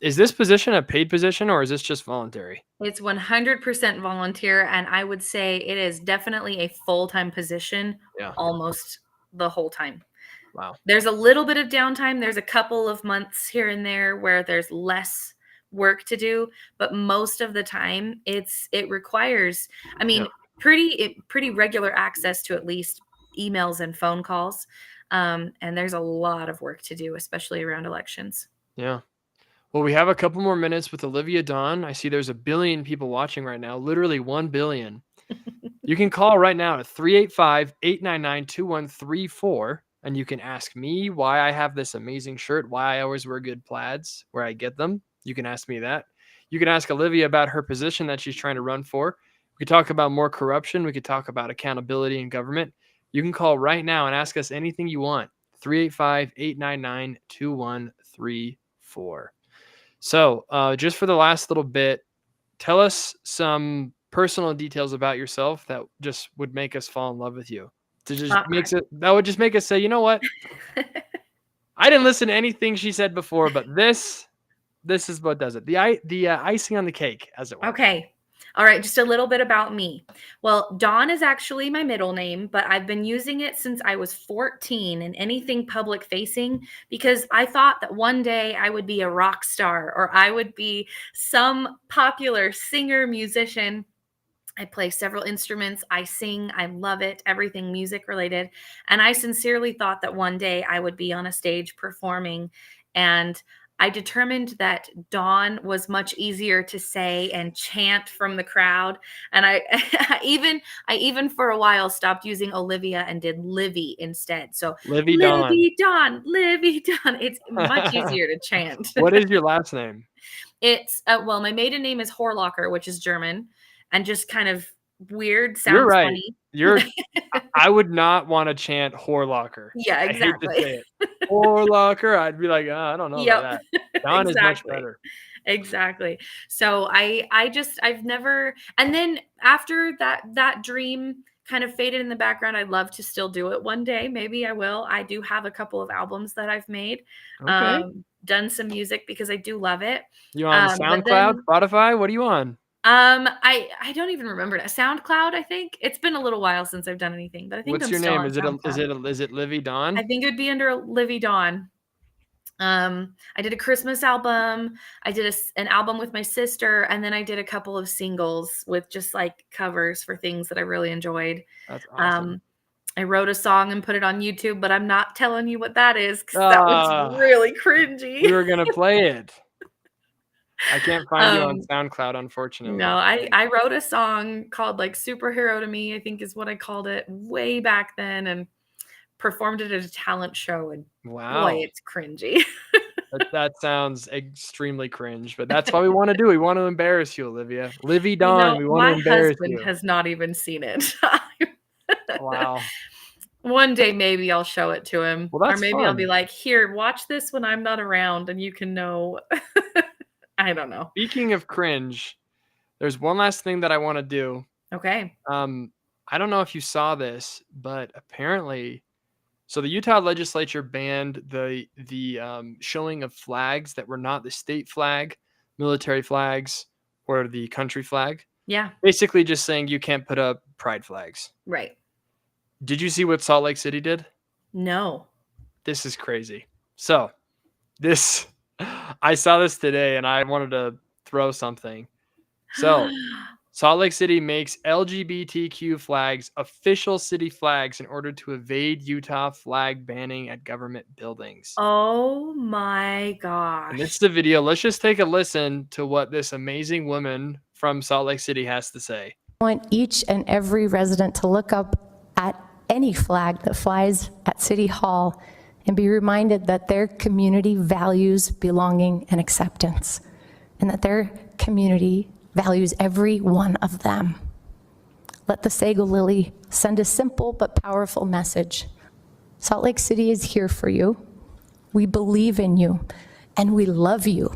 Is this position a paid position or is this just voluntary? It's 100% volunteer, and I would say it is definitely a full-time position almost the whole time. Wow. There's a little bit of downtime. There's a couple of months here and there where there's less work to do, but most of the time it requires, pretty regular access to at least emails and phone calls. And there's a lot of work to do, especially around elections. Yeah. Well, we have a couple more minutes with Olivia Dawn. I see there's 1 billion people watching right now, literally 1 billion. You can call right now at 385-899-2134, and you can ask me why I have this amazing shirt, why I always wear good plaids, where I get them. You can ask me that. You can ask Olivia about her position that she's trying to run for. We could talk about more corruption. We could talk about accountability in government. You can call right now and ask us anything you want. 385-899-2134. So just for the last little bit, tell us some personal details about yourself that just would make us fall in love with you. That would just make us say, you know what? I didn't listen to anything she said before, but this is what does it. The icing on the cake, as it were. Okay. All right, just a little bit about me. Well, Dawn is actually my middle name, but I've been using it since I was 14 in anything public facing because I thought that one day I would be a rock star or I would be some popular singer, musician. I play several instruments. I sing. I love it. Everything music related. And I sincerely thought that one day I would be on a stage performing. And I determined that Dawn was much easier to say and chant from the crowd. And I even for a while stopped using Olivia and did Livy instead. So Livy Dawn. Livy Dawn, Livy Dawn. It's much easier to chant. What is your last name? It's well, my maiden name is Horlocker, which is German, and just kind of weird. Sounds You're right. funny. I would not want to chant Horlocker. Yeah, exactly. I hate to say it. Horlocker. I'd be like, I don't know about that. Dawn is much better. Exactly. So I've never, and then after that dream kind of faded in the background, I'd love to still do it one day. Maybe I will. I do have a couple of albums that I've made, done some music because I do love it. You on SoundCloud, Spotify? What are you on? I don't even remember that. SoundCloud, I think. It's been a little while since I've done anything, but I think What's I'm your still name? on Is it Livy Dawn? I think it would be under Livy Dawn. I did a Christmas album. I did an album with my sister, and then I did a couple of singles with just like covers for things that I really enjoyed. That's awesome. I wrote a song and put it on YouTube, but I'm not telling you what that is because that was really cringy. We were gonna play it. I can't find you on SoundCloud, unfortunately. No, I wrote a song called like Superhero to Me, I think is what I called it way back then, and performed it at a talent show. And wow, boy, it's cringy. that sounds extremely cringe, but that's what we want to do. We want to embarrass you, Olivia. Livy Dawn, we want to embarrass you. My husband has not even seen it. Wow. One day maybe I'll show it to him. Well, that's or maybe fun. I'll be like, here, watch this when I'm not around and you can know. I don't know. Speaking of cringe, there's one last thing that I want to do. Okay. I don't know if you saw this, but apparently, so the Utah legislature banned the showing of flags that were not the state flag, military flags, or the country flag. Yeah. Basically just saying you can't put up pride flags. Right. Did you see what Salt Lake City did? No. This is crazy. So I saw this today and I wanted to throw something. So Salt Lake City makes LGBTQ flags official city flags in order to evade Utah flag banning at government buildings. Oh my gosh. And this is the video. Let's just take a listen to what this amazing woman from Salt Lake City has to say. I want each and every resident to look up at any flag that flies at City Hall and be reminded that their community values belonging and acceptance, and that their community values every one of them. Let the Sago Lily send a simple but powerful message. Salt Lake City is here for you. We believe in you, and we love you.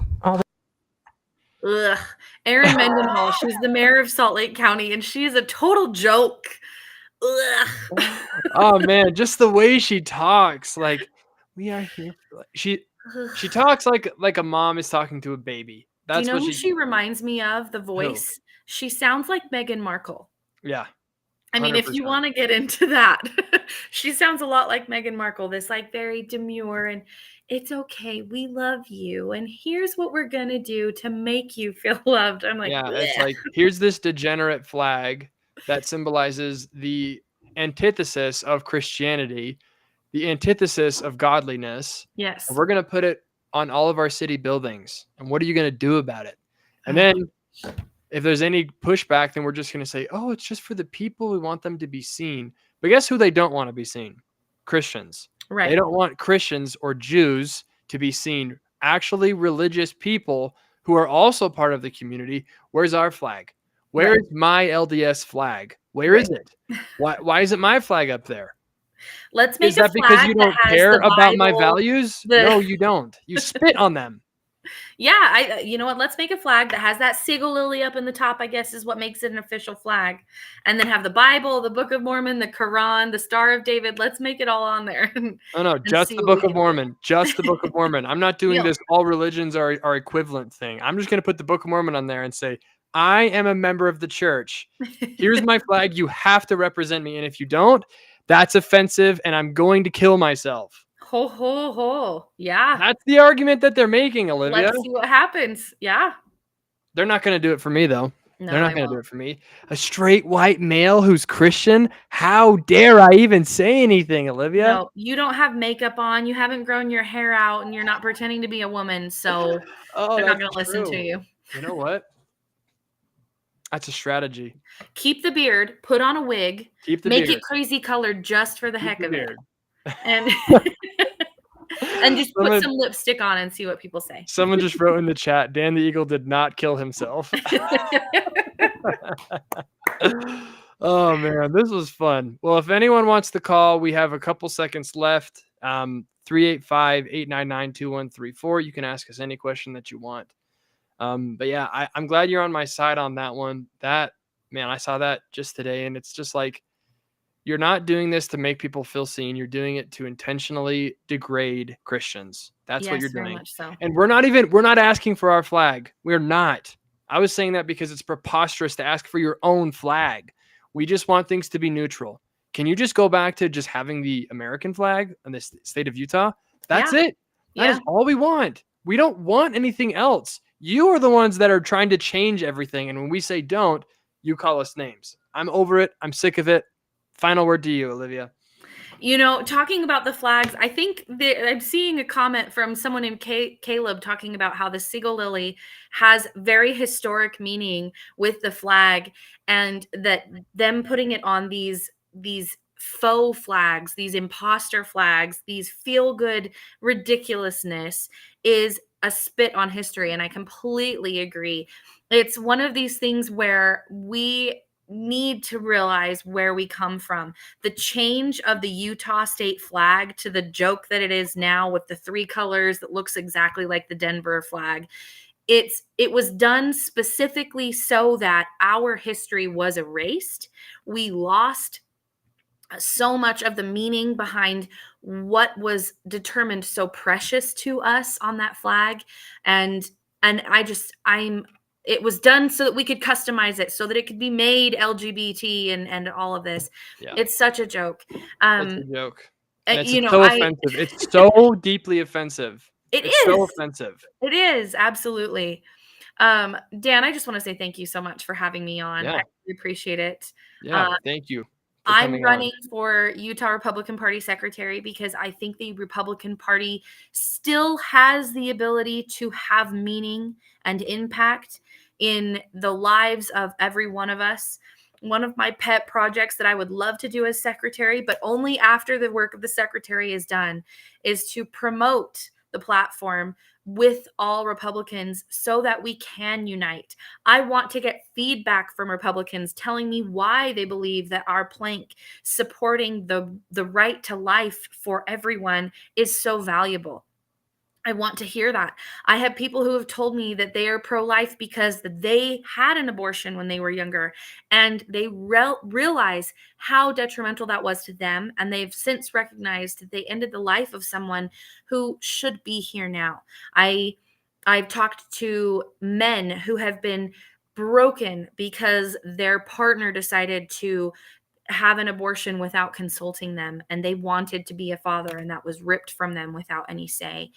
Ugh. Erin Mendenhall, she's the mayor of Salt Lake County, and she is a total joke. Ugh. Oh man, just the way she talks, like we are here. She talks like a mom is talking to a baby. Do you know who she reminds me of? The voice. Who? She sounds like Meghan Markle. Yeah. 100%. I mean, if you want to get into that, she sounds a lot like Meghan Markle. This like very demure and it's okay. We love you. And here's what we're going to do to make you feel loved. I'm like, yeah, bleh. It's like, here's this degenerate flag that symbolizes the antithesis of Christianity, the antithesis of godliness. Yes. And we're going to put it on all of our city buildings. And what are you going to do about it? And then if there's any pushback, then we're just going to say, oh, it's just for the people. We want them to be seen. But guess who they don't want to be seen? Christians. Right. They don't want Christians or Jews to be seen. Actually, religious people who are also part of the community. Where's our flag? Where is my LDS flag? Where is it? Why isn't my flag up there? Let's make Is that because you don't care about my values? No, you don't. You spit on them. Yeah, you know what? Let's make a flag that has that sigil lily up in the top, I guess is what makes it an official flag. And then have the Bible, the Book of Mormon, the Quran, the Star of David. Let's make it all on there. Oh, no, and just see the what we Book of can do. Mormon. Just the Book of Mormon. I'm not doing Deal. this all religions are equivalent thing. I'm just going to put the Book of Mormon on there and say, I am a member of the church. Here's my flag. You have to represent me. And if you don't, that's offensive and I'm going to kill myself. Ho, ho, ho. Yeah. That's the argument that they're making, Olivia. Let's see what happens. Yeah. They're not going to do it for me, though. No, They're not they going to do won't. it for me. A straight white male who's Christian? How dare I even say anything, Olivia? No, you don't have makeup on. You haven't grown your hair out and you're not pretending to be a woman. So Oh, they're not that's going to listen to true. you. You know what? That's a strategy. Keep the beard, put on a wig, Keep the make beard. it crazy colored just for the Keep heck the of it. beard. And and just put some lipstick on and see what people say. Someone just wrote in the chat, Dan the Eagle did not kill himself. Oh, man, this was fun. Well, if anyone wants to call, we have a couple seconds left. 385-899-2134. You can ask us any question that you want. But yeah, I'm glad you're on my side on that one. That, man, I saw that just today, and it's just like, you're not doing this to make people feel seen. You're doing it to intentionally degrade Christians. That's what you're Very doing. much so. And we're not asking for our flag. We're not. I was saying that because it's preposterous to ask for your own flag. We just want things to be neutral. Can you just go back to just having the American flag in the state of Utah? That's it. That is all we want. We don't want anything else. You are the ones that are trying to change everything. And when we say don't, you call us names. I'm over it. I'm sick of it. Final word to you, Olivia. You know, talking about the flags, I think I'm seeing a comment from someone named Caleb talking about how the sigil lily has very historic meaning with the flag, and that them putting it on these faux flags, these imposter flags, these feel-good ridiculousness is a spit on history. And I completely agree. It's one of these things where we need to realize where we come from. The change of the Utah state flag to the joke that it is now with the three colors that looks exactly like the Denver flag. It was done specifically so that our history was erased. We lost so much of the meaning behind what was determined so precious to us on that flag. And it was done so that we could customize it, so that it could be made LGBT and all of this. Yeah. It's such a joke. It's a joke. It's offensive. It's so deeply offensive. It's so offensive. It is, absolutely. Dan, I just want to say thank you so much for having me on. Yeah. I really appreciate it. Yeah, thank you. I'm running for Utah Republican Party secretary because I think the Republican Party still has the ability to have meaning and impact in the lives of every one of us. One of my pet projects that I would love to do as secretary, but only after the work of the secretary is done, is to promote the platform with all Republicans so that we can unite. I want to get feedback from Republicans telling me why they believe that our plank supporting the right to life for everyone is so valuable. I want to hear that. I have people who have told me that they are pro-life because they had an abortion when they were younger, and they realize how detrimental that was to them. And they've since recognized that they ended the life of someone who should be here now. I've talked to men who have been broken because their partner decided to have an abortion without consulting them, and they wanted to be a father, and that was ripped from them without any say.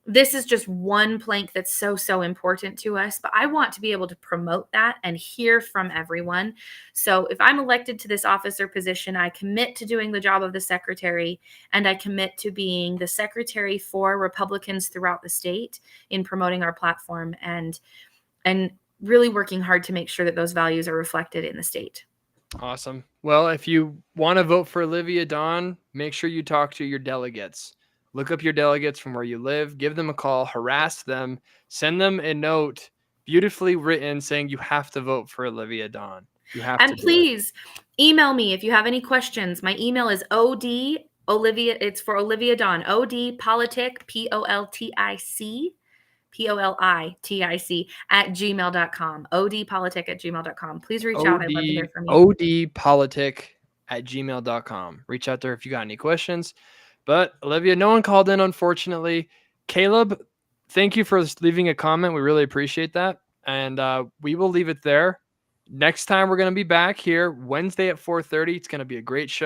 This is just one plank that's so important to us, but I want to be able to promote that and hear from everyone. So if I'm elected to this office or position, I commit to doing the job of the secretary, and I commit to being the secretary for Republicans throughout the state in promoting our platform and really working hard to make sure that those values are reflected in the state. Awesome. Well, if you want to vote for Olivia Dawn, make sure you talk to your delegates. Look up your delegates from where you live, give them a call, harass them, send them a note beautifully written saying you have to vote for Olivia Dawn. You have to. And please email me if you have any questions. My email is Olivia. It's for Olivia Dawn. ODpolitic, POLTIC, POLITIC @gmail.com. odpolitic@gmail.com. Please reach out. I'd love to hear from you. odpolitic@gmail.com. Reach out there if you got any questions. But Olivia, no one called in, unfortunately. Caleb, thank you for leaving a comment. We really appreciate that. And we will leave it there. Next time we're going to be back here Wednesday at 4:30. It's going to be a great show.